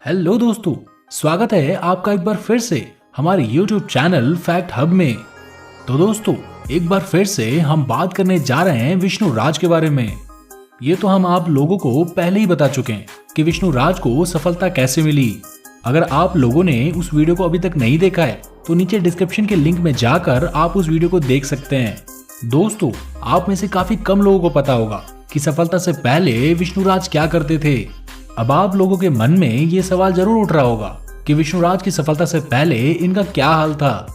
Hello दोस्तों, स्वागत है आपका एक बार फिर से हमारे YouTube चैनल फैक्ट हब में। तो दोस्तों, एक बार फिर से हम बात करने जा रहे हैं विष्णु राज के बारे में। ये तो हम आप लोगों को पहले ही बता चुके हैं कि विष्णु राज को सफलता कैसे मिली। अगर आप लोगों ने उस वीडियो को अभी तक नहीं देखा है तो नीचे डिस्क्रिप्शन के लिंक में जाकर आप उस वीडियो को देख सकते हैं। दोस्तों, आप में से काफी कम लोगों को पता होगा कि सफलता से पहले विष्णु राज क्या करते थे। अब आप लोगों के मन में ये सवाल जरूर उठ रहा होगा कि विष्णु राज की सफलता से पहले इनका क्या हाल था।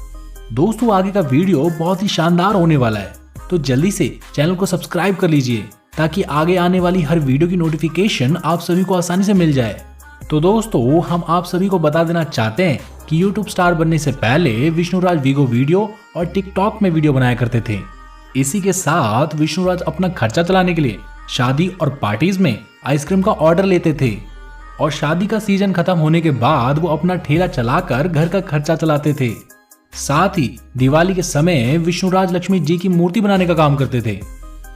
दोस्तों, आगे का वीडियो बहुत ही शानदार होने वाला है, तो जल्दी से चैनल को सब्सक्राइब कर लीजिए ताकि आगे आने वाली हर वीडियो की नोटिफिकेशन आप सभी को आसानी से मिल जाए। तो दोस्तों, हम आप सभी को बता देना चाहते हैं कि YouTube स्टार बनने से पहले विष्णु राज वीगो वीडियो और टिकटॉक में वीडियो बनाया करते थे। इसी के साथ विष्णु राज अपना खर्चा चलाने के लिए शादी और पार्टीज में आइसक्रीम का ऑर्डर लेते थे और शादी का सीजन खत्म होने के बाद वो अपना ठेला चलाकर घर का खर्चा चलाते थे। साथ ही दिवाली के समय विष्णु राज लक्ष्मी जी की मूर्ति बनाने का काम करते थे।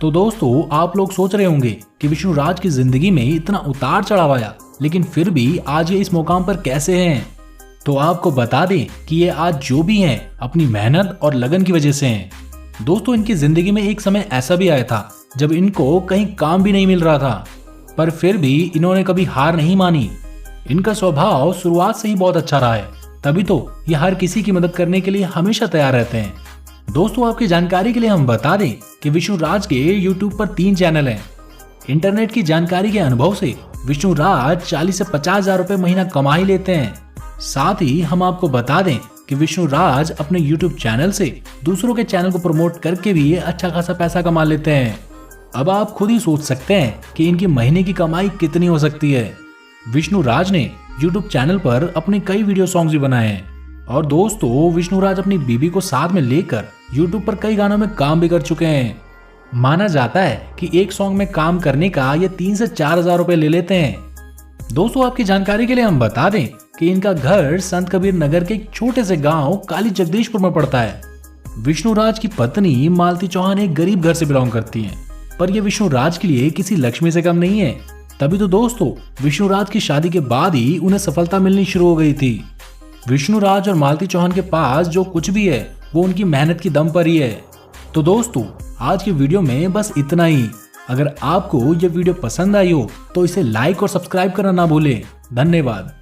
तो दोस्तों, आप लोग सोच रहे होंगे कि विष्णु राज की जिंदगी में इतना उतार चढ़ाव आया, लेकिन फिर भी आज ये इस मुकाम पर कैसे हैं। तो आपको बता दें कि ये आज जो भी हैं अपनी मेहनत और लगन की वजह से हैं। दोस्तों, इनकी जिंदगी में एक समय ऐसा भी आया था जब इनको कहीं काम भी नहीं मिल रहा था, पर फिर भी इन्होंने कभी हार नहीं मानी। इनका स्वभाव शुरुआत से ही बहुत अच्छा रहा है, तभी तो ये हर किसी की मदद करने के लिए हमेशा तैयार रहते हैं। दोस्तों, आपकी जानकारी के लिए हम बता दें कि विष्णु राज के YouTube पर 3 चैनल हैं। इंटरनेट की जानकारी के अनुभव से विष्णु राज 40 से 50 हजार रुपए महीना कमा ही लेते हैं। साथ ही हम आपको बता दें कि विष्णु राज अपने YouTube चैनल से दूसरों के चैनल को प्रमोट करके भी अच्छा खासा पैसा कमा लेते हैं। अब आप खुद ही सोच सकते हैं कि इनकी महीने की कमाई कितनी हो सकती है। विष्णु राज ने YouTube चैनल पर अपने कई वीडियो सॉन्ग्स भी बनाए हैं और दोस्तों, विष्णु राज अपनी बीबी को साथ में लेकर YouTube पर कई गानों में काम भी कर चुके हैं। माना जाता है कि एक सॉन्ग में काम करने का ये 3 से 4 हजार रुपए ले लेते हैं। दोस्तों, आपकी जानकारी के लिए हम बता दें कि इनका घर संत कबीर नगर के एक छोटे से गांव काली जगदीशपुर में पड़ता है। विष्णु राज की पत्नी मालती चौहान एक गरीब घर से बिलोंग करती हैं, पर यह विष्णु राज के लिए किसी लक्ष्मी से कम नहीं है। तभी तो दोस्तों, विष्णु राज की शादी के बाद ही उन्हें सफलता मिलनी शुरू हो गई थी। विष्णु राज और मालती चौहान के पास जो कुछ भी है वो उनकी मेहनत की दम पर ही है। तो दोस्तों, आज की वीडियो में बस इतना ही। अगर आपको यह वीडियो पसंद आई हो तो इसे लाइक और सब्सक्राइब करना ना भूलें। धन्यवाद।